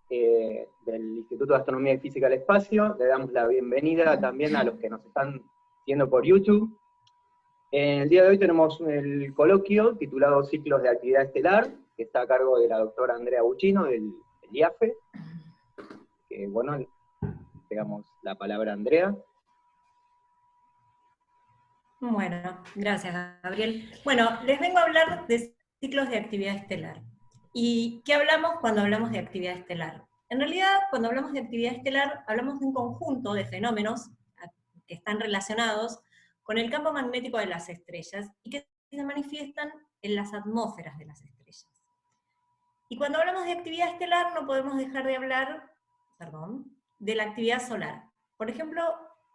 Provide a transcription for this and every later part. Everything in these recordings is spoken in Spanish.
del Instituto de Astronomía y Física del Espacio. Le damos la bienvenida también a los que nos están viendo por YouTube. En el día de hoy tenemos el coloquio titulado Ciclos de Actividad Estelar, que está a cargo de la doctora Andrea Buccino del IAFE. Que bueno, le damos la palabra a Andrea. Bueno, gracias, Gabriel. Bueno, les vengo a hablar de ciclos de actividad estelar. ¿Y qué hablamos cuando hablamos de actividad estelar? En realidad, cuando hablamos de actividad estelar, hablamos de un conjunto de fenómenos que están relacionados con el campo magnético de las estrellas y que se manifiestan en las atmósferas de las estrellas. Y cuando hablamos de actividad estelar, no podemos dejar de hablar, de la actividad solar. Por ejemplo,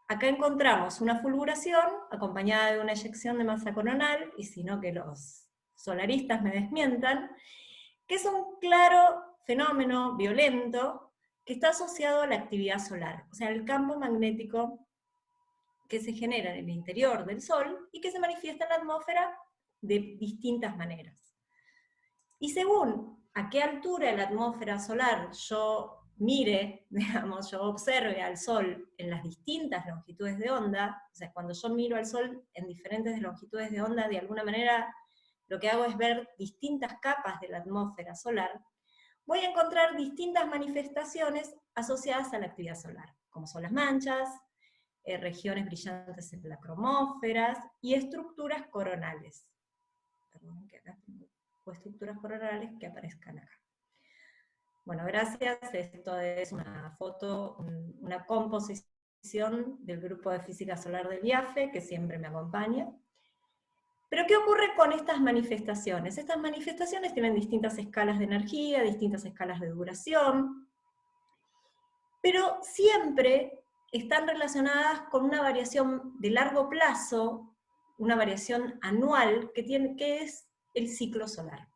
acá encontramos una fulguración acompañada de una eyección de masa coronal, y si no que los solaristas me desmientan, que es un claro fenómeno violento que está asociado a la actividad solar, o sea, el campo magnético que se genera en el interior del Sol y que se manifiesta en la atmósfera de distintas maneras. Y según a qué altura de la atmósfera solar yo mire, digamos, yo observe al Sol en las distintas longitudes de onda, o sea, cuando yo miro al Sol en diferentes longitudes de onda, de alguna manera lo que hago es ver distintas capas de la atmósfera solar, voy a encontrar distintas manifestaciones asociadas a la actividad solar, como son las manchas, regiones brillantes en las cromósferas y estructuras coronales. Perdón, que acá tengo estructuras coronales que aparezcan acá. Bueno, gracias. Esto es una foto, una composición del grupo de física solar del IAFE, que siempre me acompaña. Pero ¿qué ocurre con estas manifestaciones? Estas manifestaciones tienen distintas escalas de energía, distintas escalas de duración, pero siempre están relacionadas con una variación de largo plazo, una variación anual, que es el ciclo solar.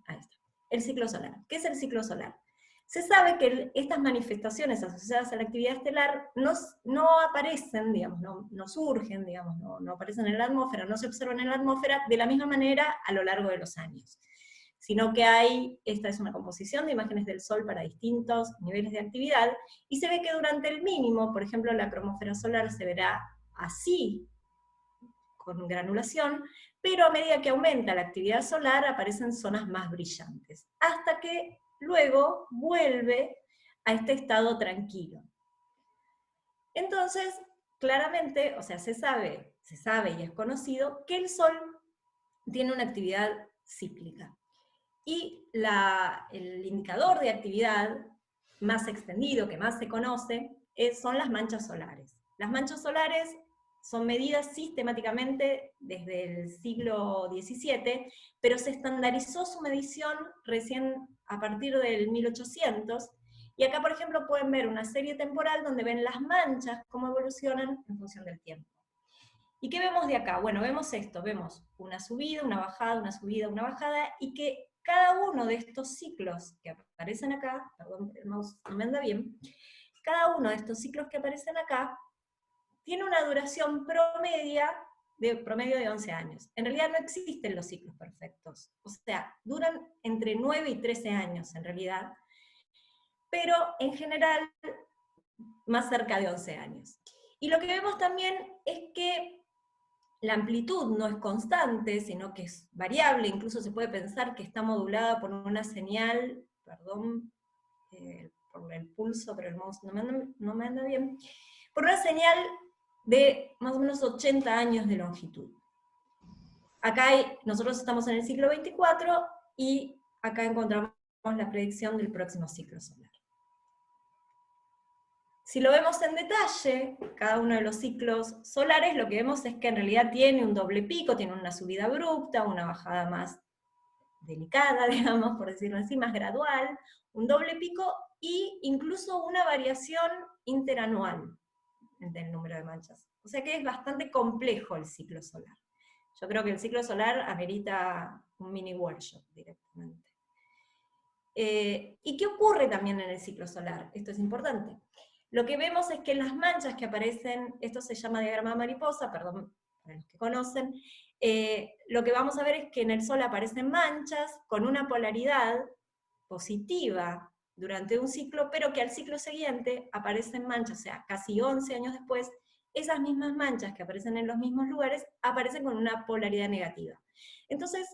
Ahí está. El ciclo solar. ¿Qué es el ciclo solar? Se sabe que estas manifestaciones asociadas a la actividad estelar no aparecen, digamos, no surgen, digamos, no aparecen en la atmósfera, no se observan en la atmósfera de la misma manera a lo largo de los años, sino que esta es una composición de imágenes del Sol para distintos niveles de actividad, y se ve que durante el mínimo, por ejemplo, la cromósfera solar se verá así, con granulación, pero a medida que aumenta la actividad solar aparecen zonas más brillantes, hasta que luego vuelve a este estado tranquilo. Entonces, claramente, o sea, se sabe y es conocido que el Sol tiene una actividad cíclica. Y el indicador de actividad más extendido, que más se conoce, son las manchas solares. Las manchas solares son medidas sistemáticamente desde el siglo XVII, pero se estandarizó su medición recién a partir del 1800, y acá, por ejemplo, pueden ver una serie temporal donde ven las manchas, cómo evolucionan en función del tiempo. ¿Y qué vemos de acá? Bueno, vemos esto, vemos una subida, una bajada, una subida, una bajada, y que cada uno de estos ciclos que aparecen acá, perdón, el mouse no me anda bien, cada uno de estos ciclos que aparecen acá tiene una duración promedio de 11 años. En realidad no existen los ciclos perfectos, o sea, duran entre 9 y 13 años en realidad, pero en general más cerca de 11 años. Y lo que vemos también es que la amplitud no es constante, sino que es variable, incluso se puede pensar que está modulada por una señal, perdón, por el pulso, pero el mouse no me anda bien, por una señal de más o menos 80 años de longitud. Acá nosotros estamos en el siglo 24, y acá encontramos la predicción del próximo ciclo solar. Si lo vemos en detalle, cada uno de los ciclos solares, lo que vemos es que en realidad tiene un doble pico, tiene una subida abrupta, una bajada más delicada, digamos, por decirlo así, más gradual, un doble pico, e incluso una variación interanual del número de manchas. O sea que es bastante complejo el ciclo solar. Yo creo que el ciclo solar amerita un mini workshop directamente. ¿Y qué ocurre también en el ciclo solar? Esto es importante. Lo que vemos es que las manchas que aparecen, esto se llama diagrama mariposa, perdón, para los que conocen, lo que vamos a ver es que en el Sol aparecen manchas con una polaridad positiva durante un ciclo, pero que al ciclo siguiente aparecen manchas, o sea, casi 11 años después, esas mismas manchas que aparecen en los mismos lugares, aparecen con una polaridad negativa. Entonces,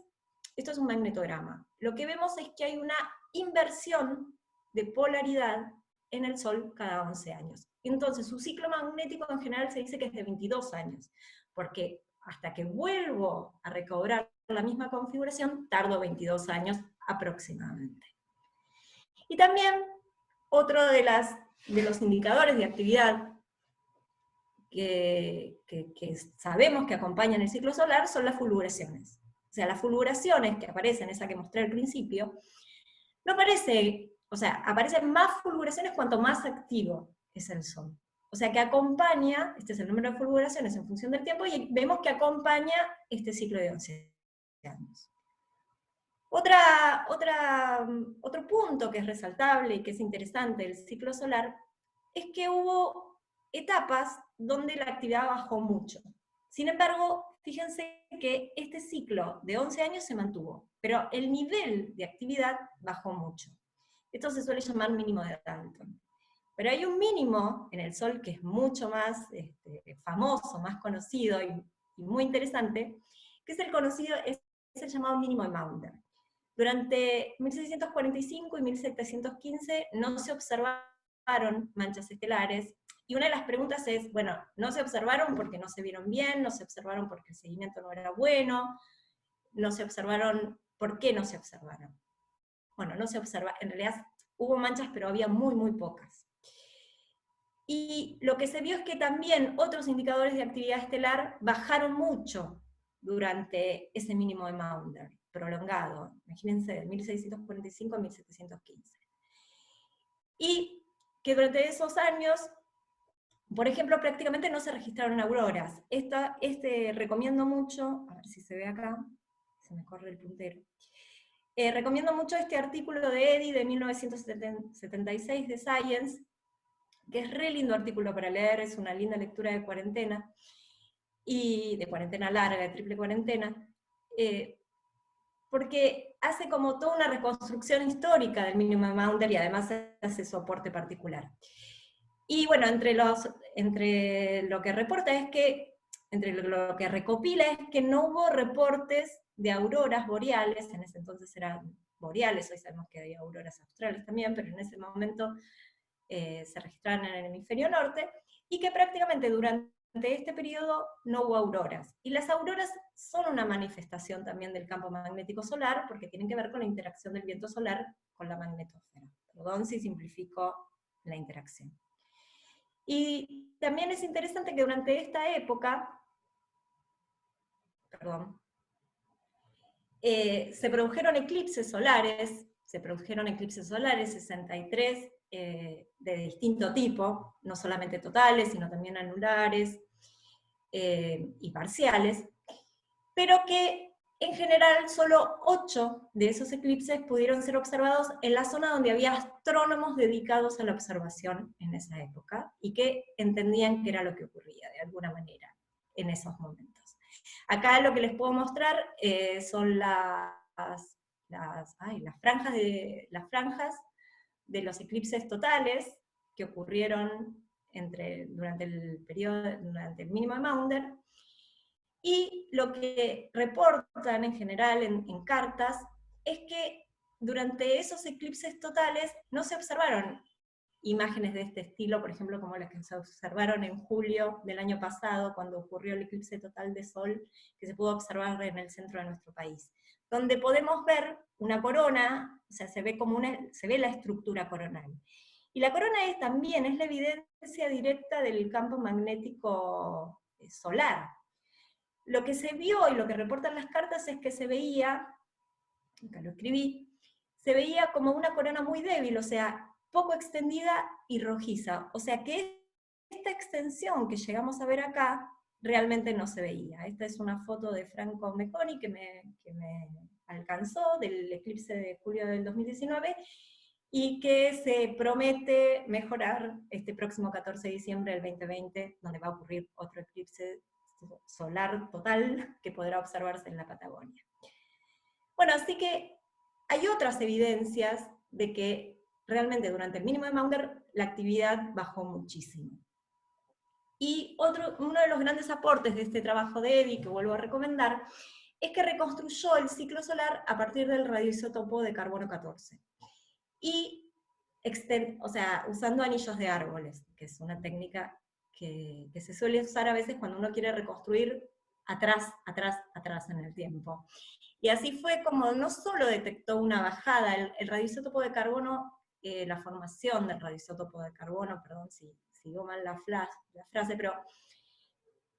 esto es un magnetograma. Lo que vemos es que hay una inversión de polaridad en el Sol cada 11 años. Entonces, su ciclo magnético en general se dice que es de 22 años, porque hasta que vuelvo a recobrar la misma configuración, tardo 22 años aproximadamente. Y también otro de los indicadores de actividad que sabemos que acompañan el ciclo solar son las fulguraciones. O sea, las fulguraciones que aparecen, esa que mostré al principio, no aparece, o sea, aparecen más fulguraciones cuanto más activo es el Sol. O sea, que acompaña, este es el número de fulguraciones en función del tiempo, y vemos que acompaña este ciclo de 11 años. Otro punto que es resaltable y que es interesante del ciclo solar es que hubo etapas donde la actividad bajó mucho. Sin embargo, fíjense que este ciclo de 11 años se mantuvo, pero el nivel de actividad bajó mucho. Esto se suele llamar mínimo de Dalton. Pero hay un mínimo en el Sol que es mucho más famoso, más conocido y muy interesante, que es el llamado mínimo de Maunder. Durante 1645 y 1715 no se observaron manchas estelares, y una de las preguntas es, bueno, no se observaron porque no se vieron bien, no se observaron porque el seguimiento no era bueno, no se observaron, ¿por qué no se observaron? Bueno, no se observa, en realidad hubo manchas, pero había muy, muy pocas. Y lo que se vio es que también otros indicadores de actividad estelar bajaron mucho durante ese mínimo de Maunder, prolongado, imagínense, de 1645 a 1715. Y que durante esos años, por ejemplo, prácticamente no se registraron auroras. Recomiendo mucho, a ver si se ve acá, se me corre el puntero. Recomiendo mucho este artículo de Eddy de 1976 de Science, que es re lindo artículo para leer, es una linda lectura de cuarentena, y de cuarentena larga, de triple cuarentena, porque hace como toda una reconstrucción histórica del mínimo de Maunder y además hace soporte particular. Y bueno, entre lo que reporta es que, entre lo que recopila es que no hubo reportes de auroras boreales, en ese entonces eran boreales, hoy sabemos que hay auroras australes también, pero en ese momento se registraron en el hemisferio norte, y que prácticamente durante este periodo no hubo auroras. Y las auroras son una manifestación también del campo magnético solar, porque tienen que ver con la interacción del viento solar con la magnetosfera. Perdón si simplifico la interacción. Y también es interesante que durante esta época, se produjeron eclipses solares, 63, de distinto tipo, no solamente totales, sino también anulares y parciales, pero que en general solo 8 de esos eclipses pudieron ser observados en la zona donde había astrónomos dedicados a la observación en esa época, y que entendían qué era lo que ocurría de alguna manera en esos momentos. Acá lo que les puedo mostrar son las franjas de los eclipses totales que ocurrieron durante el mínimo de Maunder, y lo que reportan en general en cartas es que durante esos eclipses totales no se observaron imágenes de este estilo, por ejemplo, como las que se observaron en julio del año pasado, cuando ocurrió el eclipse total de Sol, que se pudo observar en el centro de nuestro país, donde podemos ver una corona, o sea, se ve la estructura coronal. Y la corona también es la evidencia directa del campo magnético solar. Lo que se vio y lo que reportan las cartas es que se veía, acá lo escribí, se veía como una corona muy débil, o sea, poco extendida y rojiza. O sea que esta extensión que llegamos a ver acá realmente no se veía. Esta es una foto de Franco Meconi que me alcanzó del eclipse de julio del 2019, y que se promete mejorar este próximo 14 de diciembre del 2020, donde va a ocurrir otro eclipse solar total que podrá observarse en la Patagonia. Bueno, así que hay otras evidencias de que realmente durante el mínimo de Maunder la actividad bajó muchísimo. Y uno de los grandes aportes de este trabajo de Eddie, que vuelvo a recomendar, es que reconstruyó el ciclo solar a partir del radioisótopo de carbono 14. Y, o sea, usando anillos de árboles, que es una técnica que se suele usar a veces cuando uno quiere reconstruir atrás en el tiempo. Y así fue como no solo detectó una bajada, el radioisótopo de carbono, la formación del radioisótopo de carbono, perdón si digo mal la frase, pero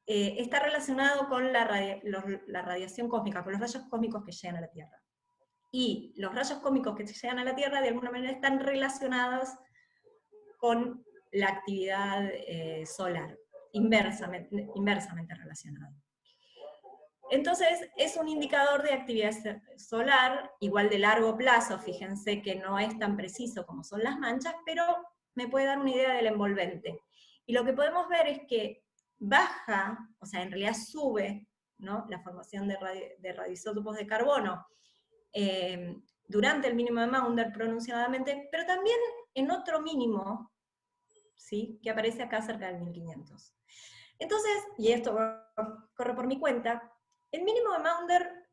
está relacionado con la radiación cósmica, con los rayos cósmicos que llegan a la Tierra. Y los rayos cósmicos que llegan a la Tierra de alguna manera están relacionados con la actividad solar, inversamente relacionado. Entonces, es un indicador de actividad solar, igual de largo plazo, fíjense que no es tan preciso como son las manchas, pero me puede dar una idea del envolvente. Y lo que podemos ver es que baja, o sea, en realidad sube, ¿no?, la formación de radioisótopos de carbono durante el mínimo de Maunder pronunciadamente, pero también en otro mínimo, ¿sí?, que aparece acá cerca del 1500. Entonces, y esto corre por mi cuenta, el mínimo de Maunder,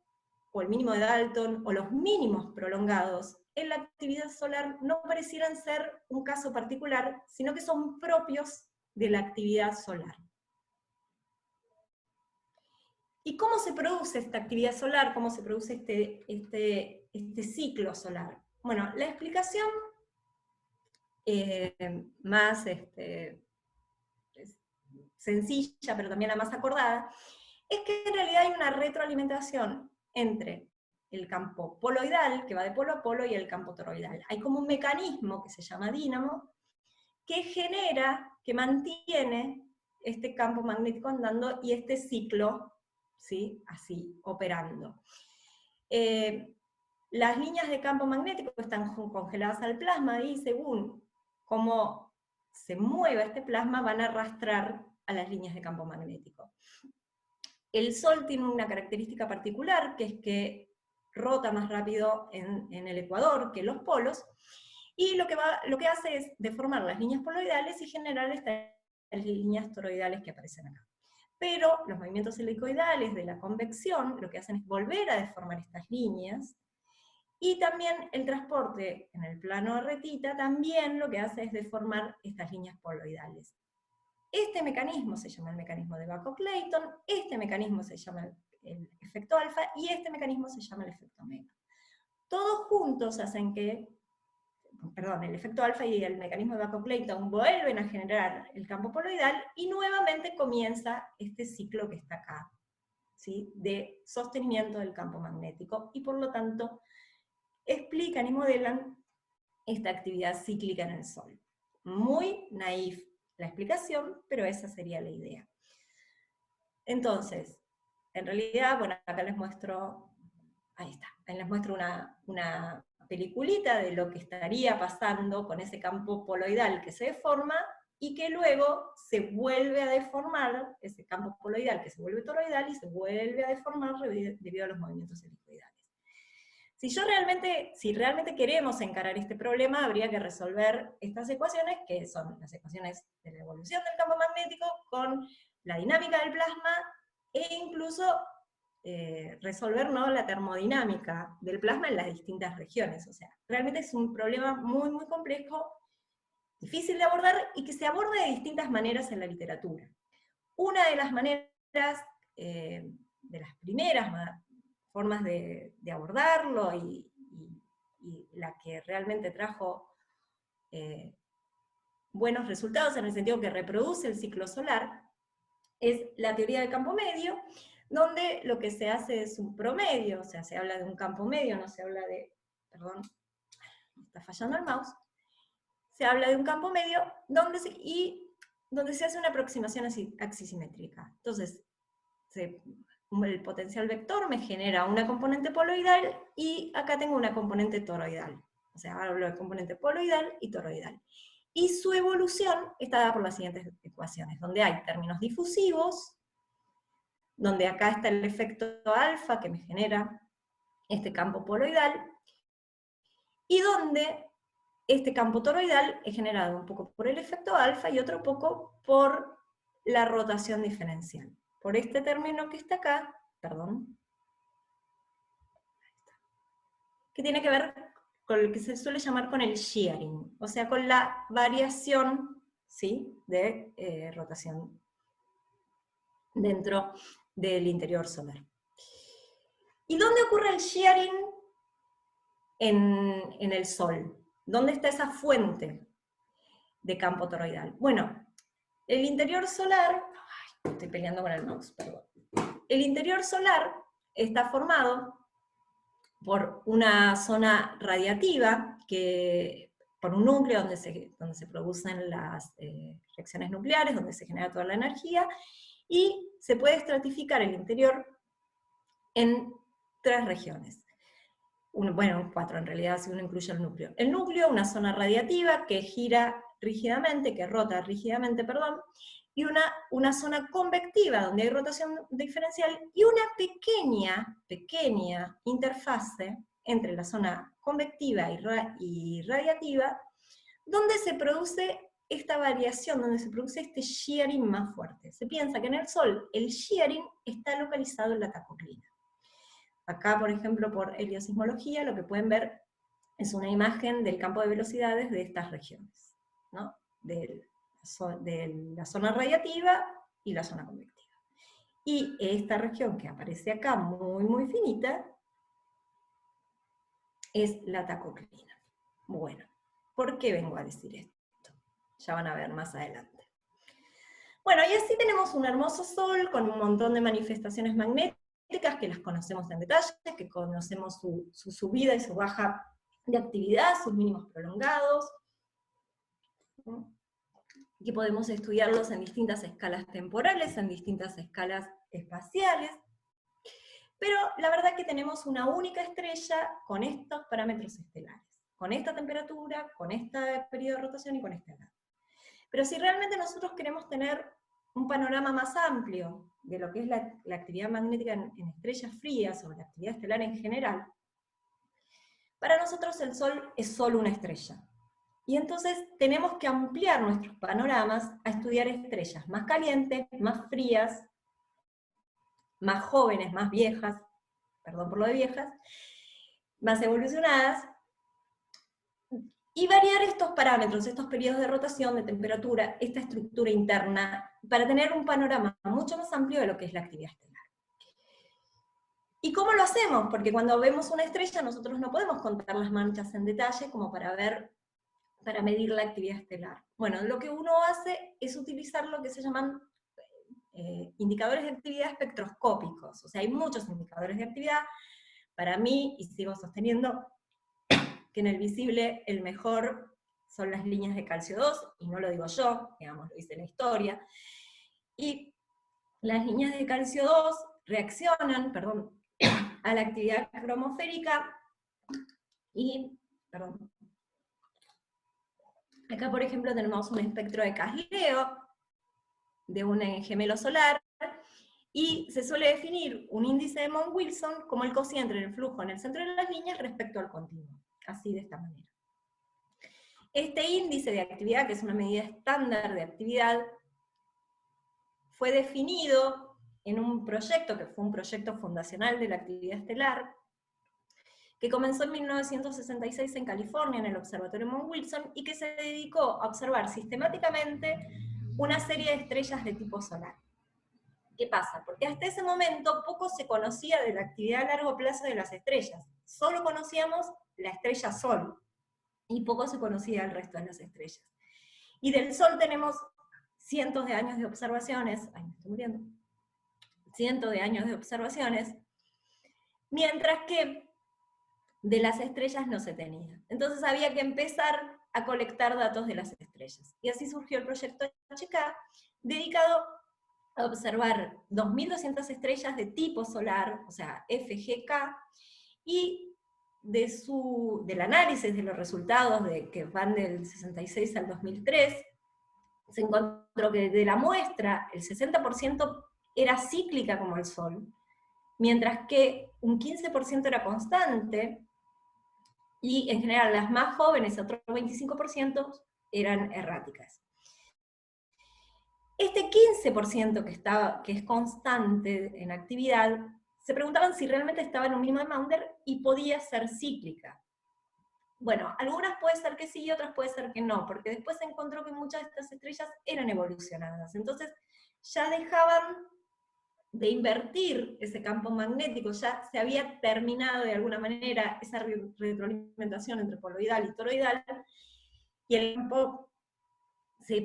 o el mínimo de Dalton, o los mínimos prolongados en la actividad solar no parecieran ser un caso particular, sino que son propios de la actividad solar. ¿Y cómo se produce esta actividad solar? ¿Cómo se produce este ciclo solar? Bueno, la explicación más sencilla, pero también la más acordada, es que en realidad hay una retroalimentación entre el campo poloidal, que va de polo a polo, y el campo toroidal. Hay como un mecanismo que se llama dínamo, que genera, que mantiene este campo magnético andando y este ciclo, ¿sí?, así, operando. Las líneas de campo magnético están congeladas al plasma y según cómo se mueva este plasma van a arrastrar a las líneas de campo magnético. El Sol tiene una característica particular, que es que rota más rápido en el ecuador que los polos, y lo que hace es deformar las líneas poloidales y generar estas líneas toroidales que aparecen acá. Pero los movimientos helicoidales de la convección lo que hacen es volver a deformar estas líneas, y también el transporte en el plano de retita también lo que hace es deformar estas líneas poloidales. Este mecanismo se llama el mecanismo de Bacco-Clayton, este mecanismo se llama el efecto alfa, y este mecanismo se llama el efecto omega. Todos juntos hacen que, el efecto alfa y el mecanismo de Bacco-Clayton vuelven a generar el campo poloidal, y nuevamente comienza este ciclo que está acá, ¿sí?, de sostenimiento del campo magnético, y por lo tanto explican y modelan esta actividad cíclica en el Sol. Muy naif la explicación, pero esa sería la idea. Entonces, en realidad, bueno, acá les muestro, ahí está, ahí les muestro una peliculita de lo que estaría pasando con ese campo poloidal que se deforma, y que luego se vuelve a deformar, ese campo poloidal que se vuelve toroidal, y se vuelve a deformar debido a los movimientos helicoidales. Si realmente queremos encarar este problema, habría que resolver estas ecuaciones, que son las ecuaciones de la evolución del campo magnético con la dinámica del plasma, e incluso resolver, ¿no?, la termodinámica del plasma en las distintas regiones. O sea, realmente es un problema muy, muy complejo, difícil de abordar, y que se aborda de distintas maneras en la literatura. Una de las maneras, de las primeras formas de abordarlo, y la que realmente trajo buenos resultados en el sentido que reproduce el ciclo solar, es la teoría del campo medio, donde lo que se hace es un promedio, o sea, se habla de un campo medio, no se habla de, perdón, me está fallando el mouse, se habla de un campo medio donde se hace una aproximación axisimétrica. Entonces, el potencial vector me genera una componente poloidal, y acá tengo una componente toroidal. O sea, hablo de componente poloidal y toroidal. Y su evolución está dada por las siguientes ecuaciones, donde hay términos difusivos, donde acá está el efecto alfa que me genera este campo poloidal, y donde este campo toroidal es generado un poco por el efecto alfa y otro poco por la rotación diferencial. Por este término que está acá, perdón, que tiene que ver con lo que se suele llamar con el shearing, o sea, con la variación, ¿sí?, de rotación dentro del interior solar. ¿Y dónde ocurre el shearing en el Sol? ¿Dónde está esa fuente de campo toroidal? Bueno, el interior solar, ay, estoy peleando con el mouse, perdón. El interior solar está formado por una zona radiativa, por un núcleo donde se producen las reacciones nucleares, donde se genera toda la energía, y se puede estratificar el interior en 3 regiones. Bueno, 4 en realidad, si uno incluye el núcleo. El núcleo, una zona radiativa que gira rígidamente, que rota rígidamente, perdón, y una zona convectiva, donde hay rotación diferencial, y una pequeña interfase entre la zona convectiva y radiativa, donde se produce esta variación, donde se produce este shearing más fuerte. Se piensa que en el Sol el shearing está localizado en la tacoclina. Acá, por ejemplo, por heliosismología, lo que pueden ver es una imagen del campo de velocidades de estas regiones, ¿no? De la zona radiativa y la zona convectiva. Y esta región que aparece acá, muy finita, es la tacoclina. Bueno, ¿por qué vengo a decir esto? Ya van a ver más adelante. Bueno, y así tenemos un hermoso Sol con un montón de manifestaciones magnéticas, que las conocemos en detalle, que conocemos su subida y su baja de actividad, sus mínimos prolongados, que podemos estudiarlos en distintas escalas temporales, en distintas escalas espaciales, pero la verdad que tenemos una única estrella con estos parámetros estelares, con esta temperatura, con este periodo de rotación y con esta edad. Pero si realmente nosotros queremos tener un panorama más amplio de lo que es la actividad magnética en estrellas frías, o la actividad estelar en general, para nosotros el Sol es solo una estrella. Y entonces tenemos que ampliar nuestros panoramas a estudiar estrellas más calientes, más frías, más jóvenes, más viejas, perdón por lo de viejas, más evolucionadas, y variar estos parámetros, estos periodos de rotación, de temperatura, esta estructura interna, para tener un panorama mucho más amplio de lo que es la actividad estelar. ¿Y cómo lo hacemos? Porque cuando vemos una estrella nosotros no podemos contar las manchas en detalle como para medir la actividad estelar. Bueno, lo que uno hace es utilizar lo que se llaman indicadores de actividad espectroscópicos. O sea, hay muchos indicadores de actividad. Para mí, y sigo sosteniendo, que en el visible el mejor son las líneas de calcio 2, y no lo digo yo, digamos, lo dice la historia. Y las líneas de calcio 2 reaccionan, a la actividad cromosférica, y, acá por ejemplo tenemos un espectro de Casleo, de un gemelo solar, y se suele definir un índice de Mohn-Wilson como el cociente del flujo en el centro de las líneas respecto al continuo, así de esta manera. Este índice de actividad, que es una medida estándar de actividad, fue definido en un proyecto, que fue un proyecto fundacional de la actividad estelar, que comenzó en 1966 en California, en el Observatorio Mohn-Wilson, y que se dedicó a observar sistemáticamente una serie de estrellas de tipo solar. ¿Qué pasa? Porque hasta ese momento poco se conocía de la actividad a largo plazo de las estrellas. Solo conocíamos la estrella Sol, y poco se conocía el resto de las estrellas. Y del Sol tenemos cientos de años de observaciones, ay, me estoy muriendo, cientos de años de observaciones, mientras que de las estrellas no se tenía. Entonces había que empezar a colectar datos de las estrellas. Y así surgió el proyecto HK, dedicado a observar 2.200 estrellas de tipo solar, o sea, FGK, y del análisis de los resultados que van del 66 al 2003, se encontró que de la muestra el 60% era cíclica como el Sol, mientras que un 15% era constante, y en general las más jóvenes, otro 25%, eran erráticas. Este 15% que es constante en actividad, se preguntaban si realmente estaba en un mínimo de Maunder y podía ser cíclica. Bueno, algunas puede ser que sí y otras puede ser que no, porque después se encontró que muchas de estas estrellas eran evolucionadas. Entonces ya dejaban de invertir ese campo magnético, ya se había terminado de alguna manera esa retroalimentación entre poloidal y toroidal, y el campo se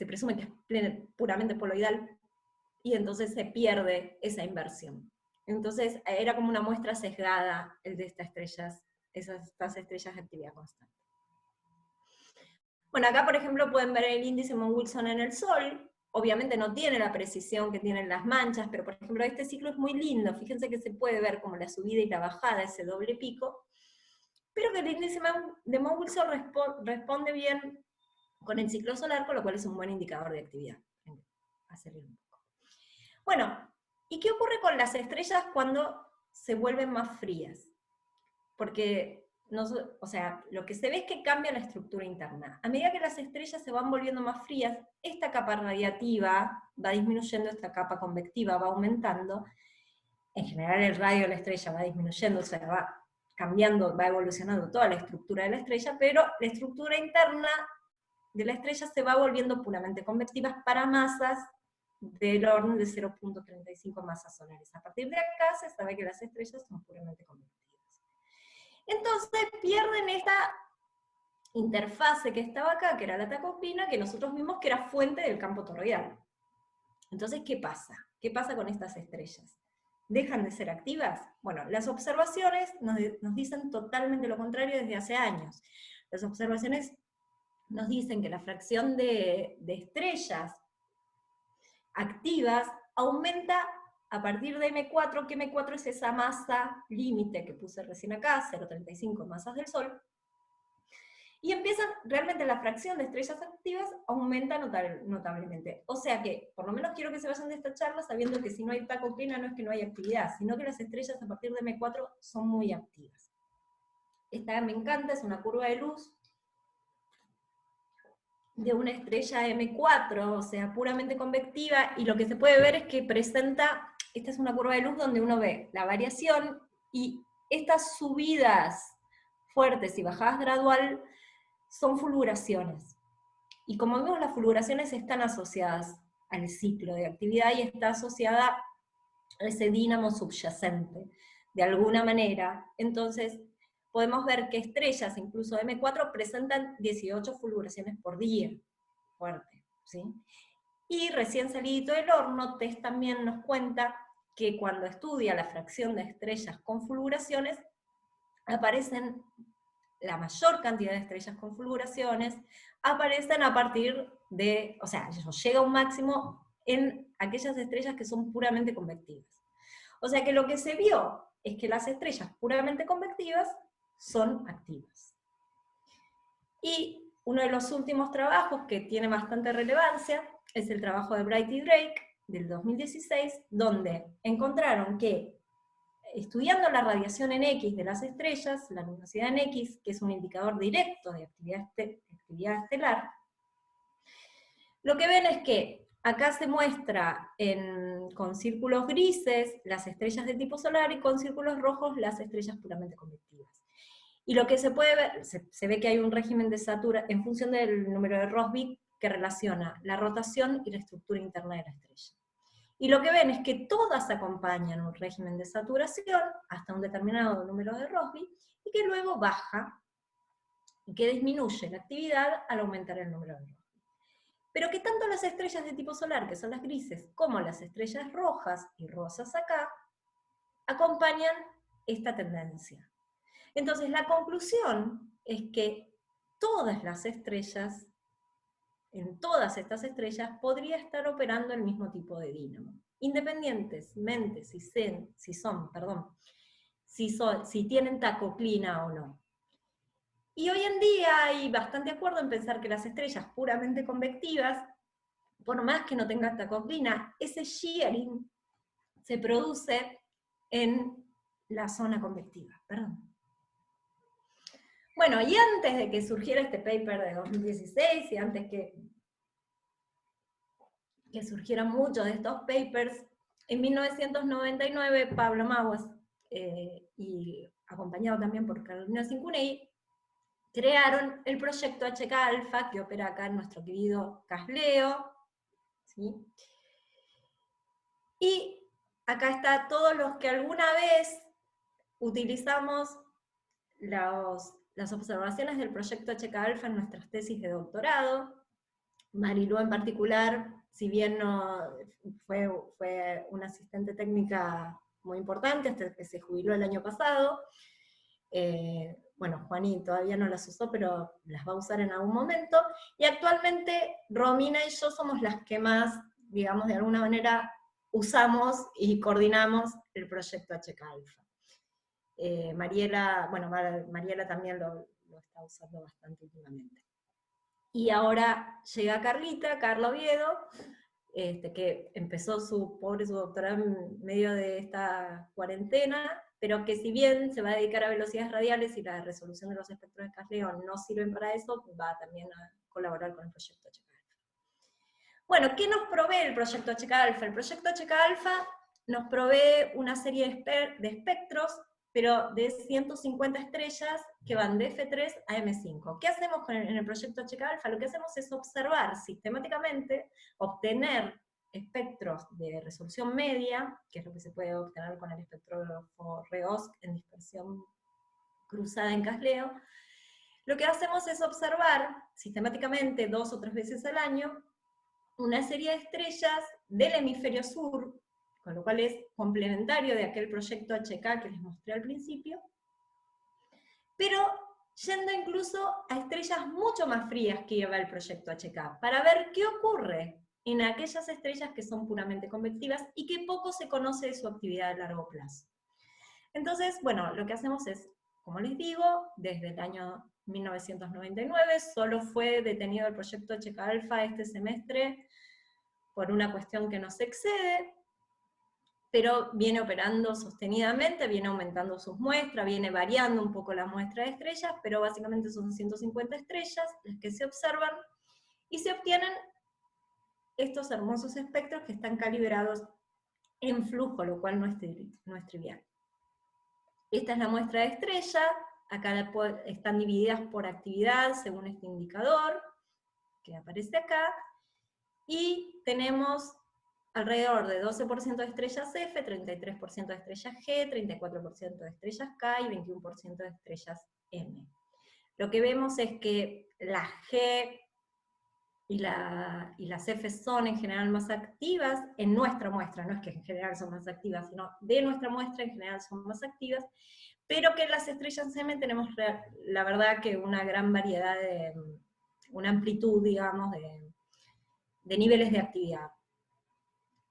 presume que es puramente poloidal, y entonces se pierde esa inversión. Entonces era como una muestra sesgada el de estas estrellas de actividad constante. Bueno, acá por ejemplo pueden ver el índice Mohn-Wilson en el Sol. Obviamente no tiene la precisión que tienen las manchas, pero por ejemplo este ciclo es muy lindo. Fíjense que se puede ver como la subida y la bajada, ese doble pico, pero que el índice de Mohn-Wilson responde bien con el ciclo solar, con lo cual es un buen indicador de actividad. Bueno, ¿y qué ocurre con las estrellas cuando se vuelven más frías? Porque, o sea, lo que se ve es que cambia la estructura interna. A medida que las estrellas se van volviendo más frías, esta capa radiativa va disminuyendo, esta capa convectiva va aumentando. En general el radio de la estrella va disminuyendo, o sea, va cambiando, va evolucionando toda la estructura de la estrella, pero la estructura interna de la estrella se va volviendo puramente convectiva para masas del orden de 0.35 masas solares. A partir de acá se sabe que las estrellas son puramente convectivas. Entonces pierden esta interfase que estaba acá, que era la tacopina, que nosotros vimos que era fuente del campo toroidal. Entonces, ¿qué pasa? ¿Qué pasa con estas estrellas? ¿Dejan de ser activas? Bueno, las observaciones nos dicen totalmente lo contrario desde hace años. Las observaciones nos dicen que la fracción de estrellas activas aumenta a partir de M4, que M4 es esa masa límite que puse recién acá, 0,35 masas del Sol, y empiezan, realmente la fracción de estrellas activas aumenta notablemente. O sea que, por lo menos quiero que se vayan de esta charla sabiendo que si no hay tacoclina no es que no hay actividad, sino que las estrellas a partir de M4 son muy activas. Esta me encanta, es una curva de luz de una estrella M4, o sea, puramente convectiva, y lo que se puede ver es que presenta, esta es una curva de luz donde uno ve la variación, y estas subidas fuertes y bajadas gradual son fulguraciones. Y como vemos, las fulguraciones están asociadas al ciclo de actividad y está asociada a ese dínamo subyacente, de alguna manera. Entonces, podemos ver que estrellas, incluso M4, presentan 18 fulguraciones por día. Fuerte, ¿sí? Y recién salido del horno, TESS también nos cuenta que cuando estudia la fracción de estrellas con fulguraciones, aparecen la mayor cantidad de estrellas con fulguraciones, aparecen a partir de, o sea, llega a un máximo en aquellas estrellas que son puramente convectivas. O sea que lo que se vio es que las estrellas puramente convectivas son activas. Y uno de los últimos trabajos que tiene bastante relevancia es el trabajo de Bright y Drake, del 2016, donde encontraron que, estudiando la radiación en X de las estrellas, la luminosidad en X, que es un indicador directo de actividad estelar, lo que ven es que acá se muestra con círculos grises las estrellas de tipo solar y con círculos rojos las estrellas puramente convectivas. Y lo que se puede ver, se ve que hay un régimen de saturación en función del número de Rossby que relaciona la rotación y la estructura interna de la estrella. Y lo que ven es que todas acompañan un régimen de saturación hasta un determinado número de Rossby, y que luego baja, y que disminuye la actividad al aumentar el número de Rossby. Pero que tanto las estrellas de tipo solar, que son las grises, como las estrellas rojas y rosas acá, acompañan esta tendencia. Entonces la conclusión es que todas las estrellas, en todas estas estrellas, podría estar operando el mismo tipo de dínamo, independientemente si tienen tacoclina o no. Y hoy en día hay bastante acuerdo en pensar que las estrellas puramente convectivas, por más que no tengan tacoclina, ese shearing se produce en la zona convectiva. Bueno, y antes de que surgiera este paper de 2016, y antes que surgieran muchos de estos papers, en 1999 Pablo Maguas, y acompañado también por Carolina Cincunei, crearon el proyecto HK Alpha, que opera acá en nuestro querido Casleo, ¿sí? Y acá está todos los que alguna vez utilizamos las observaciones del proyecto HK Alpha en nuestras tesis de doctorado. Marilú en particular, si bien no fue una asistente técnica muy importante hasta que se jubiló el año pasado, bueno, Juaní todavía no las usó, pero las va a usar en algún momento, y actualmente Romina y yo somos las que más, digamos, de alguna manera usamos y coordinamos el proyecto HK Alpha. Mariela, bueno, Mariela también lo está usando bastante últimamente. Y ahora llega Carla Oviedo, que empezó su doctorado en medio de esta cuarentena, pero que si bien se va a dedicar a velocidades radiales y la resolución de los espectros de Casleo no sirven para eso, va también a colaborar con el proyecto HK Alpha. Bueno, ¿qué nos provee el proyecto HK Alpha? El proyecto HK Alpha nos provee una serie de espectros, pero de 150 estrellas que van de F3 a M5. ¿Qué hacemos en el proyecto HK Alpha? Lo que hacemos es observar sistemáticamente, obtener espectros de resolución media, que es lo que se puede obtener con el espectrógrafo REOSC en dispersión cruzada en Casleo. Lo que hacemos es observar sistemáticamente 2 o 3 veces al año una serie de estrellas del hemisferio sur, con lo cual es complementario de aquel proyecto HK que les mostré al principio, pero yendo incluso a estrellas mucho más frías que lleva el proyecto HK, para ver qué ocurre en aquellas estrellas que son puramente convectivas y que poco se conoce de su actividad a largo plazo. Entonces, bueno, lo que hacemos es, como les digo, desde el año 1999, solo fue detenido el proyecto HK Alpha este semestre por una cuestión que nos excede, pero viene operando sostenidamente, viene aumentando sus muestras, viene variando un poco la muestra de estrellas, pero básicamente son 150 estrellas las que se observan, y se obtienen estos hermosos espectros que están calibrados en flujo, lo cual no es trivial. Esta es la muestra de estrella, acá están divididas por actividad según este indicador, que aparece acá, y tenemos alrededor de 12% de estrellas F, 33% de estrellas G, 34% de estrellas K y 21% de estrellas M. Lo que vemos es que las G y las F son en general más activas en nuestra muestra, no es que en general son más activas, sino de nuestra muestra en general son más activas, pero que en las estrellas M tenemos la verdad que una gran variedad una amplitud, digamos, de niveles de actividad.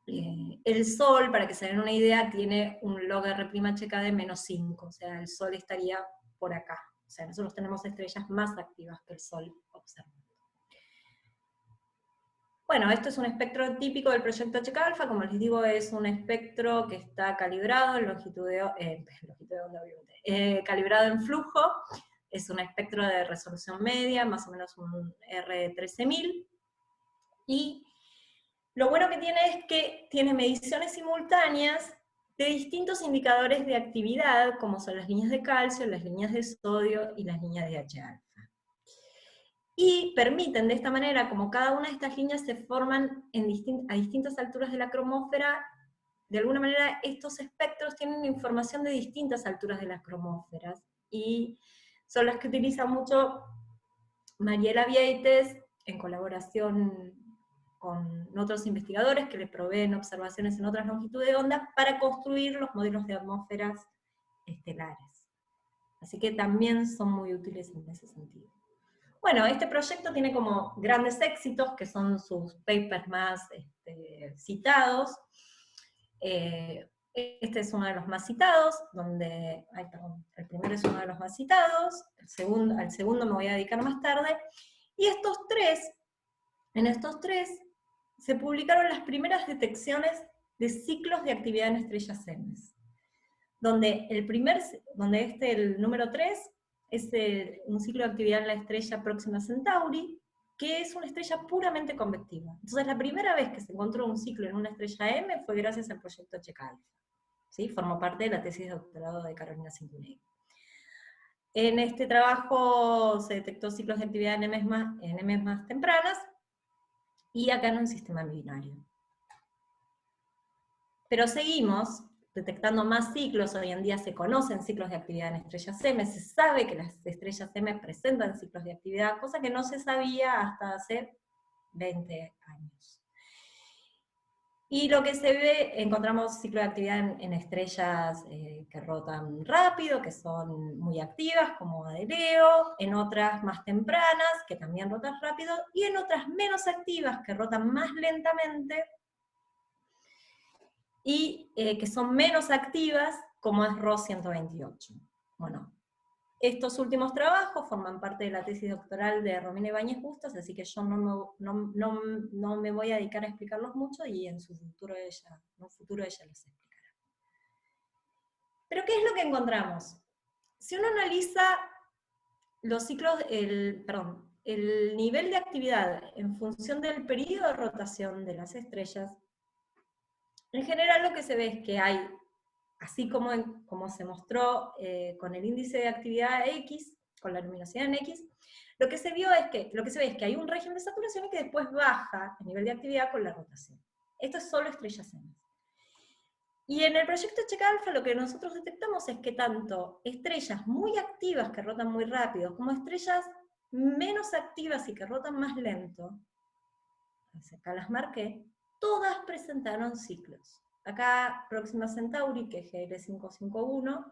El Sol, para que se den una idea, tiene un log R'(HK) de -5, o sea, el Sol estaría por acá. O sea, nosotros tenemos estrellas más activas que el Sol observado. Bueno, esto es un espectro típico del proyecto HK Alpha, como les digo, es un espectro que está calibrado en longitud de onda, obviamente, calibrado en flujo, es un espectro de resolución media, más o menos un R13000, y lo bueno que tiene es que tiene mediciones simultáneas de distintos indicadores de actividad, como son las líneas de calcio, las líneas de sodio y las líneas de H-alfa. Y permiten de esta manera, como cada una de estas líneas se forman a distintas alturas de la cromósfera, de alguna manera estos espectros tienen información de distintas alturas de las cromósferas, y son las que utiliza mucho Mariela Vieites en colaboración con otros investigadores que le proveen observaciones en otras longitudes de onda para construir los modelos de atmósferas estelares. Así que también son muy útiles en ese sentido. Bueno, este proyecto tiene como grandes éxitos, que son sus papers más citados. Este es uno de los más citados, el primero es uno de los más citados, al segundo me voy a dedicar más tarde, y en estos tres, se publicaron las primeras detecciones de ciclos de actividad en estrellas M, donde el número 3 es un ciclo de actividad en la estrella Próxima Centauri, que es una estrella puramente convectiva. Entonces la primera vez que se encontró un ciclo en una estrella M fue gracias al proyecto Checa Alpha. ¿Sí? Formó parte de la tesis de doctorado de Carolina Cintunegui. En este trabajo se detectó ciclos de actividad en M más tempranas, y acá no en sistema binario. Pero seguimos detectando más ciclos. Hoy en día se conocen ciclos de actividad en estrellas M, se sabe que las estrellas M presentan ciclos de actividad, cosa que no se sabía hasta hace 20 años. Y lo que se ve, encontramos ciclos de actividad en estrellas que rotan rápido, que son muy activas, como Adeleo, en otras más tempranas, que también rotan rápido, y en otras menos activas, que rotan más lentamente, y que son menos activas, como es ROS 128. Bueno, estos últimos trabajos forman parte de la tesis doctoral de Romina Ibáñez Bustos, así que yo no me voy a dedicar a explicarlos mucho, y en un futuro ella los explicará. Pero ¿qué es lo que encontramos? Si uno analiza los ciclos, el nivel de actividad en función del periodo de rotación de las estrellas, en general lo que se ve es que hay, así como se mostró con el índice de actividad X, con la luminosidad en X, lo que se ve es que hay un régimen de saturación y que después baja el nivel de actividad con la rotación. Esto es solo estrellas M. Y en el proyecto Checa Alpha lo que nosotros detectamos es que tanto estrellas muy activas que rotan muy rápido, como estrellas menos activas y que rotan más lento, acá las marqué, todas presentaron ciclos. Acá Próxima Centauri, que es GL551,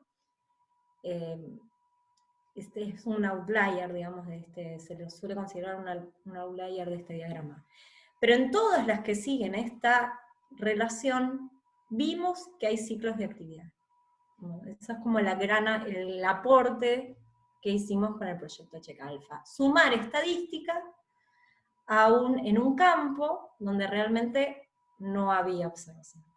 este es un outlier, digamos, se le suele considerar un outlier de este diagrama. Pero en todas las que siguen esta relación, vimos que hay ciclos de actividad. Bueno, eso es como el aporte que hicimos con el proyecto Checa Alpha. Sumar estadística en un campo donde realmente no había observaciones.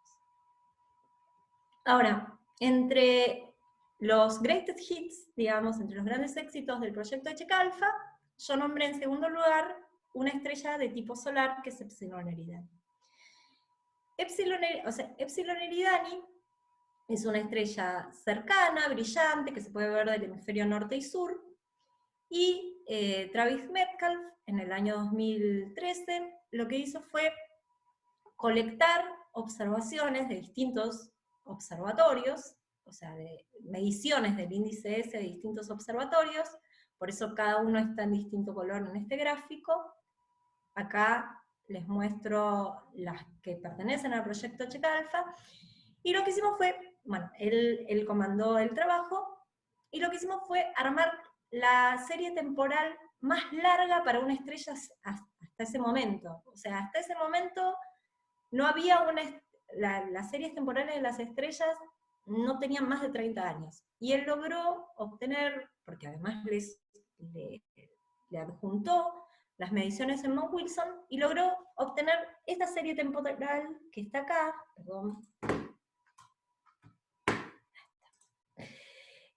Ahora, entre los greatest hits, digamos, entre los grandes éxitos del proyecto de Checa Alpha, yo nombré en segundo lugar una estrella de tipo solar que es Epsilon Eridani. Epsilon Eridani es una estrella cercana, brillante, que se puede ver del hemisferio norte y sur, y Travis Metcalf, en el año 2013, lo que hizo fue colectar observaciones de distintos observatorios, o sea, de mediciones del índice S de distintos observatorios, por eso cada uno está en distinto color en este gráfico. Acá les muestro las que pertenecen al proyecto Checa Alpha, y lo que hicimos fue, bueno, él comandó el trabajo, y lo que hicimos fue armar la serie temporal más larga para una estrella hasta ese momento. O sea, hasta ese momento no había las series temporales de las estrellas no tenían más de 30 años. Y él logró obtener, porque además le adjuntó las mediciones en Mount Wilson, y logró obtener esta serie temporal que está acá, perdón.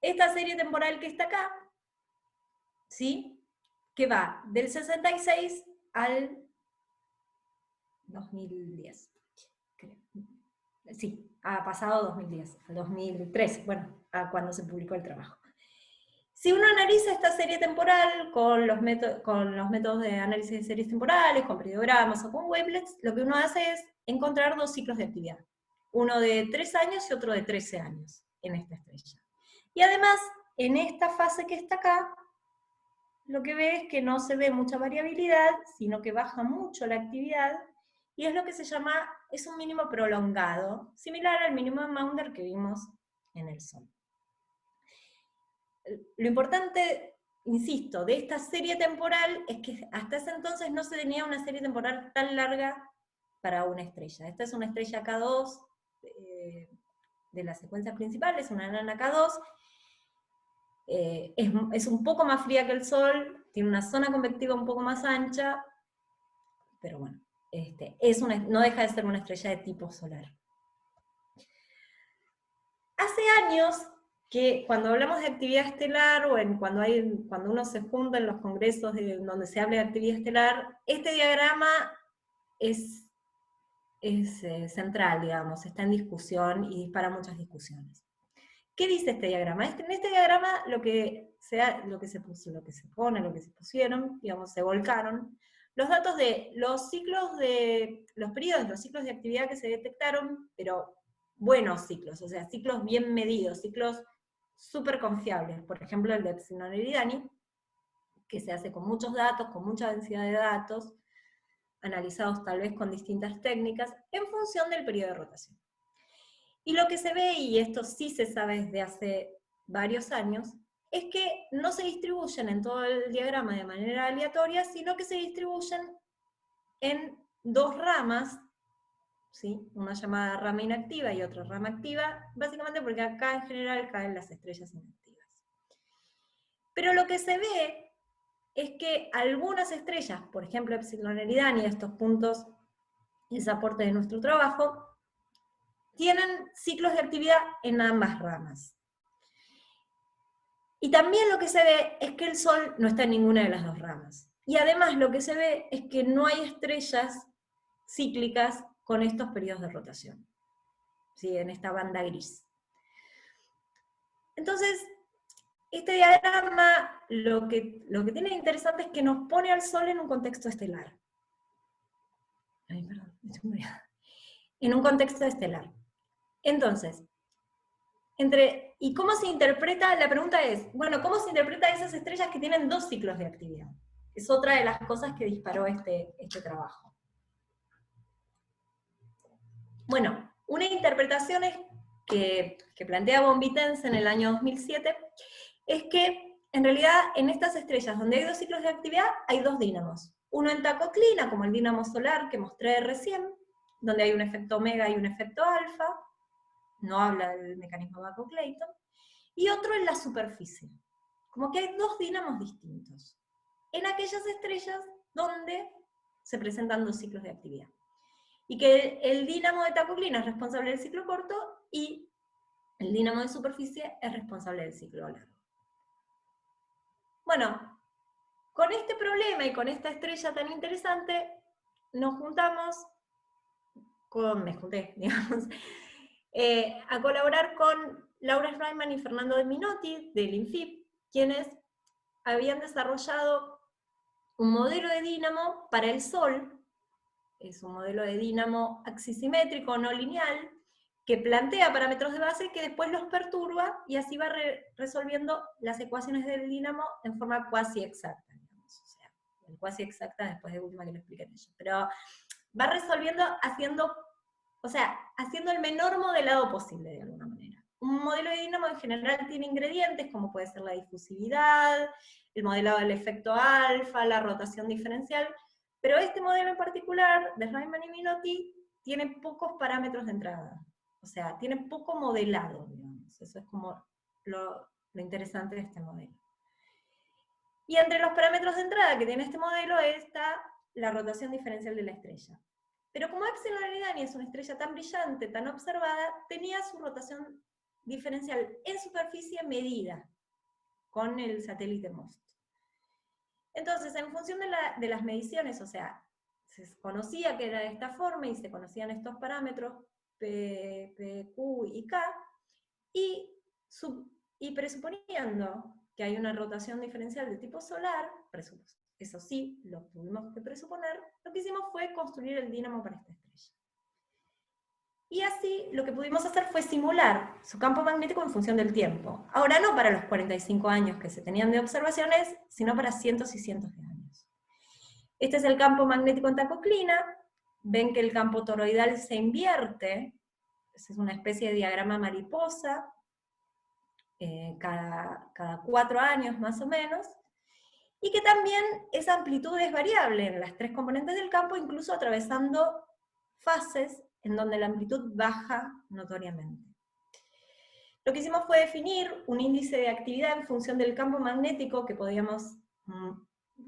Esta serie temporal que está acá, ¿sí? Que va del 66 al 2010. Creo. Sí, ha pasado 2010, al 2003, bueno, a cuando se publicó el trabajo. Si uno analiza esta serie temporal con los métodos de análisis de series temporales, con periodogramas o con wavelets, lo que uno hace es encontrar dos ciclos de actividad. Uno de 3 años y otro de 13 años en esta estrella. Y además, en esta fase que está acá, lo que ve es que no se ve mucha variabilidad, sino que baja mucho la actividad, y es lo que se llama, es un mínimo prolongado, similar al mínimo de Maunder que vimos en el Sol. Lo importante, insisto, de esta serie temporal es que hasta ese entonces no se tenía una serie temporal tan larga para una estrella. Esta es una estrella K2 de las secuencias principales, una enana K2, es un poco más fría que el Sol, tiene una zona convectiva un poco más ancha, pero bueno, no deja de ser una estrella de tipo solar. Hace años que cuando hablamos de actividad estelar, o cuando uno se junta en los congresos donde se habla de actividad estelar, este diagrama es central, digamos, está en discusión y dispara muchas discusiones. ¿Qué dice este diagrama? En este diagrama lo que se pusieron, digamos, se volcaron los datos de los ciclos los periodos, los ciclos de actividad que se detectaron, pero buenos ciclos, o sea, ciclos bien medidos, ciclos súper confiables. Por ejemplo, el de Epsilon Eridani, que se hace con muchos datos, con mucha densidad de datos, analizados tal vez con distintas técnicas, en función del periodo de rotación. Y lo que se ve, y esto sí se sabe desde hace varios años, es que no se distribuyen en todo el diagrama de manera aleatoria, sino que se distribuyen en dos ramas, ¿sí? Una llamada rama inactiva y otra rama activa, básicamente porque acá en general caen las estrellas inactivas. Pero lo que se ve es que algunas estrellas, por ejemplo Epsilon Eridani, estos puntos, ese aporte de nuestro trabajo, tienen ciclos de actividad en ambas ramas. Y también lo que se ve es que el Sol no está en ninguna de las dos ramas. Y además lo que se ve es que no hay estrellas cíclicas con estos periodos de rotación, ¿sí? En esta banda gris. Entonces, este diagrama lo que tiene de interesante es que nos pone al Sol en un contexto estelar. Ay, perdón, en un contexto estelar. Entonces, ¿y cómo se interpreta? La pregunta es, bueno, ¿cómo se interpreta esas estrellas que tienen dos ciclos de actividad? Es otra de las cosas que disparó este trabajo. Bueno, una interpretación que plantea von Witens en el año 2007 es que, en realidad, en estas estrellas donde hay dos ciclos de actividad, hay dos dínamos. Uno en tacoclina, como el dínamo solar que mostré recién, donde hay un efecto omega y un efecto alfa, no habla del mecanismo Bacon-Clayton, y otro en la superficie. Como que hay dos dínamos distintos, en aquellas estrellas donde se presentan dos ciclos de actividad. Y que el dínamo de tacoclina es responsable del ciclo corto, y el dínamo de superficie es responsable del ciclo largo. Bueno, con este problema y con esta estrella tan interesante, me junté, digamos, a colaborar con Laura Schreiman y Fernando de Minotti, del INFIP, quienes habían desarrollado un modelo de dínamo para el Sol. Es un modelo de dínamo axisimétrico, no lineal, que plantea parámetros de base que después los perturba, y así va resolviendo las ecuaciones del dínamo en forma cuasi exacta, digamos. O sea, cuasi exacta después de última que lo expliquen ellos. Pero va resolviendo haciendo el menor modelado posible, de alguna manera. Un modelo de dínamo en general tiene ingredientes, como puede ser la difusividad, el modelado del efecto alfa, la rotación diferencial, pero este modelo en particular, de Schreiman y Minotti, tiene pocos parámetros de entrada. O sea, tiene poco modelado, digamos. Eso es como lo interesante de este modelo. Y entre los parámetros de entrada que tiene este modelo está la rotación diferencial de la estrella. Pero como Epsilon Eridani es una estrella tan brillante, tan observada, tenía su rotación diferencial en superficie medida con el satélite MOST. Entonces, en función de las mediciones, o sea, se conocía que era de esta forma y se conocían estos parámetros P, Q y K, y presuponiendo que hay una rotación diferencial de tipo solar, eso sí, lo tuvimos que presuponer, lo que hicimos fue construir el dínamo para esta estrella. Y así lo que pudimos hacer fue simular su campo magnético en función del tiempo. Ahora no para los 45 años que se tenían de observaciones, sino para cientos y cientos de años. Este es el campo magnético en tacoclina. Ven que el campo toroidal se invierte. Es una especie de diagrama mariposa, cada 4 años más o menos. Y que también esa amplitud es variable en las tres componentes del campo, incluso atravesando fases en donde la amplitud baja notoriamente. Lo que hicimos fue definir un índice de actividad en función del campo magnético que podíamos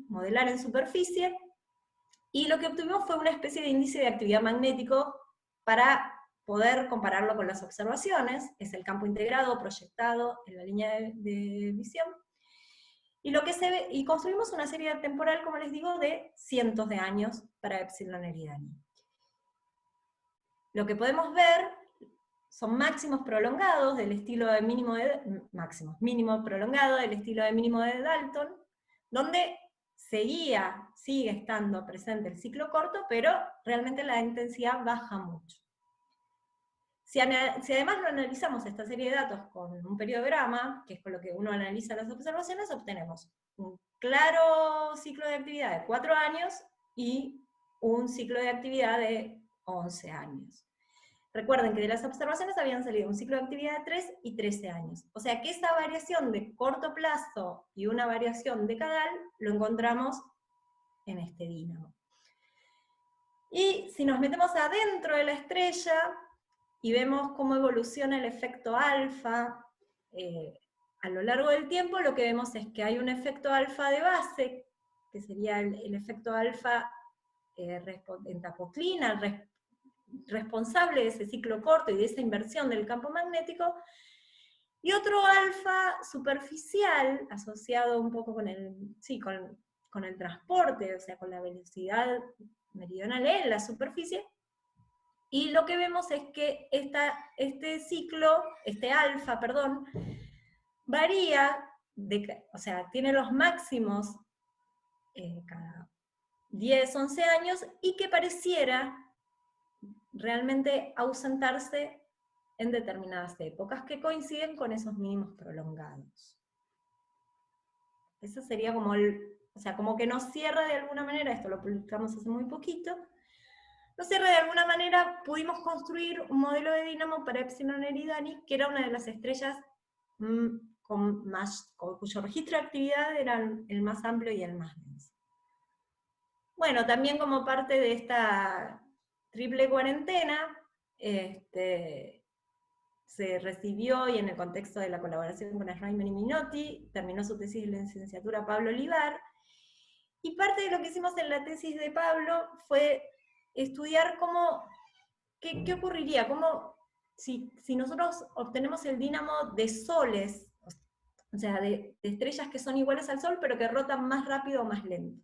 modelar en superficie, y lo que obtuvimos fue una especie de índice de actividad magnético para poder compararlo con las observaciones, es el campo integrado, proyectado en la línea de visión, y lo que se ve, y construimos una serie temporal, como les digo, de cientos de años para Epsilon Eridani. Lo que podemos ver son máximos prolongados del estilo de mínimo prolongado del estilo de mínimo de Dalton, donde sigue estando presente el ciclo corto, pero realmente la intensidad baja mucho. Si además lo analizamos esta serie de datos con un periodograma, que es con lo que uno analiza las observaciones, obtenemos un claro ciclo de actividad de 4 años y un ciclo de actividad de 11 años. Recuerden que de las observaciones habían salido un ciclo de actividad de 3 y 13 años. O sea que esa variación de corto plazo y una variación decadal lo encontramos en este dínamo. Y si nos metemos adentro de la estrella y vemos cómo evoluciona el efecto alfa a lo largo del tiempo, lo que vemos es que hay un efecto alfa de base, que sería el efecto alfa en tacoclina, responsable de ese ciclo corto y de esa inversión del campo magnético, y otro alfa superficial, asociado un poco con el transporte, o sea, con la velocidad meridional en la superficie, y lo que vemos es que este alfa, varía, o sea, tiene los máximos cada 10, 11 años, y que pareciera realmente ausentarse en determinadas épocas que coinciden con esos mínimos prolongados. Eso sería como o sea, como que nos cierra de alguna manera, esto lo publicamos hace muy poquito, nos cierra de alguna manera, pudimos construir un modelo de dínamo para Epsilon Eridani, que era una de las estrellas cuyo registro de actividad era el más amplio y el más denso. Bueno, también como parte de esta triple cuarentena, se recibió, y en el contexto de la colaboración con Schreiber y Minotti, terminó su tesis de licenciatura Pablo Olivar, y parte de lo que hicimos en la tesis de Pablo fue estudiar qué ocurriría, si nosotros obtenemos el dínamo de soles, o sea, de estrellas que son iguales al Sol, pero que rotan más rápido o más lento.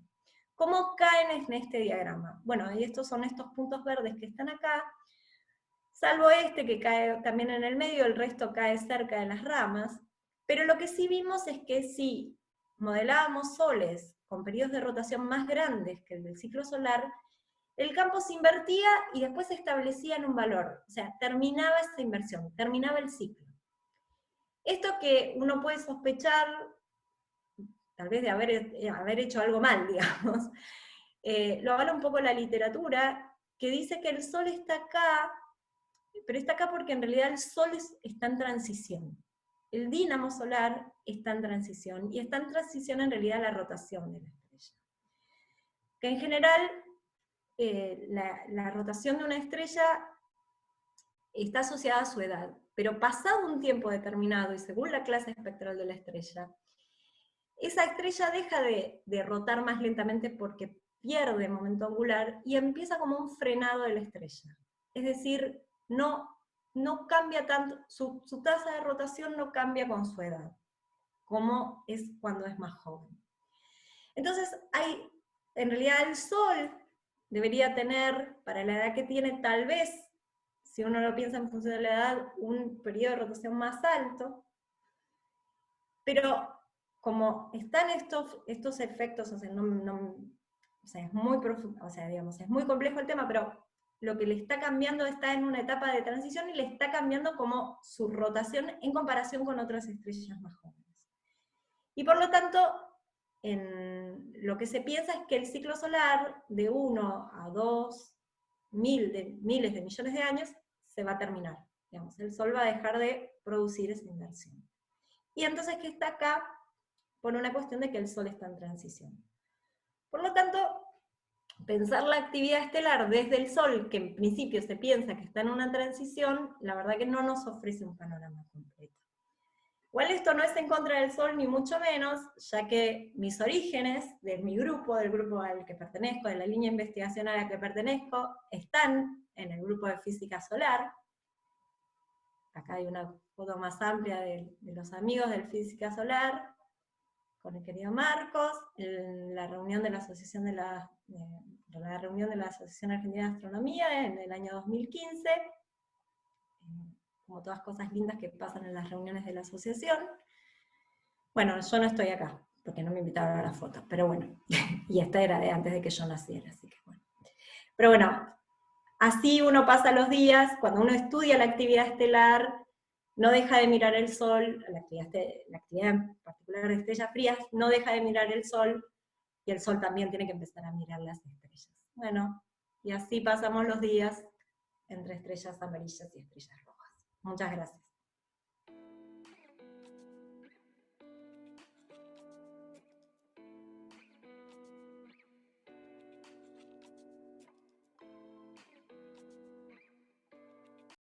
¿Cómo caen en este diagrama? Bueno, y estos son estos puntos verdes que están acá, salvo este que cae también en el medio, el resto cae cerca de las ramas, pero lo que sí vimos es que si modelábamos soles con periodos de rotación más grandes que el del ciclo solar, el campo se invertía y después se establecía en un valor, o sea, terminaba esa inversión, terminaba el ciclo. Esto que uno puede sospechar, tal vez de haber hecho algo mal, digamos, lo avala un poco la literatura, que dice que el Sol está acá, pero está acá porque en realidad el Sol está en transición. El dínamo solar está en transición, y está en transición en realidad la rotación de la estrella. Que en general, la rotación de una estrella está asociada a su edad, pero pasado un tiempo determinado, y según la clase espectral de la estrella, esa estrella deja de rotar más lentamente porque pierde momento angular y empieza como un frenado de la estrella. Es decir, no cambia tanto, su tasa de rotación no cambia con su edad, como es cuando es más joven. Entonces, en realidad el Sol debería tener, para la edad que tiene, tal vez, si uno lo piensa en función de la edad, un periodo de rotación más alto, pero como están estos efectos, o sea, o sea, es muy profundo, o sea, digamos, es muy complejo el tema, pero lo que le está cambiando está en una etapa de transición y le está cambiando como su rotación en comparación con otras estrellas más jóvenes. Y por lo tanto, lo que se piensa es que el ciclo solar de 1 a 2 miles de millones de años se va a terminar. Digamos, el Sol va a dejar de producir esa inversión. Y entonces que está acá por una cuestión de que el Sol está en transición. Por lo tanto, pensar la actividad estelar desde el Sol, que en principio se piensa que está en una transición, la verdad que no nos ofrece un panorama completo. Igual esto no es en contra del Sol, ni mucho menos, ya que mis orígenes de mi grupo, del grupo al que pertenezco, de la línea de investigación a la que pertenezco, están en el grupo de física solar, acá hay una foto más amplia de los amigos del Física Solar, con el querido Marcos, en la reunión de la Asociación reunión de la Asociación Argentina de Astronomía en el año 2015, como todas cosas lindas que pasan en las reuniones de la asociación. Bueno, yo no estoy acá, porque no me invitaron a la foto, pero bueno, y esta era de antes de que yo naciera, así que bueno. Pero bueno, así uno pasa los días, cuando uno estudia la actividad estelar, no deja de mirar el Sol, la actividad en particular de estrellas frías, no deja de mirar el Sol, y el Sol también tiene que empezar a mirar las estrellas. Bueno, y así pasamos los días entre estrellas amarillas y estrellas rojas. Muchas gracias.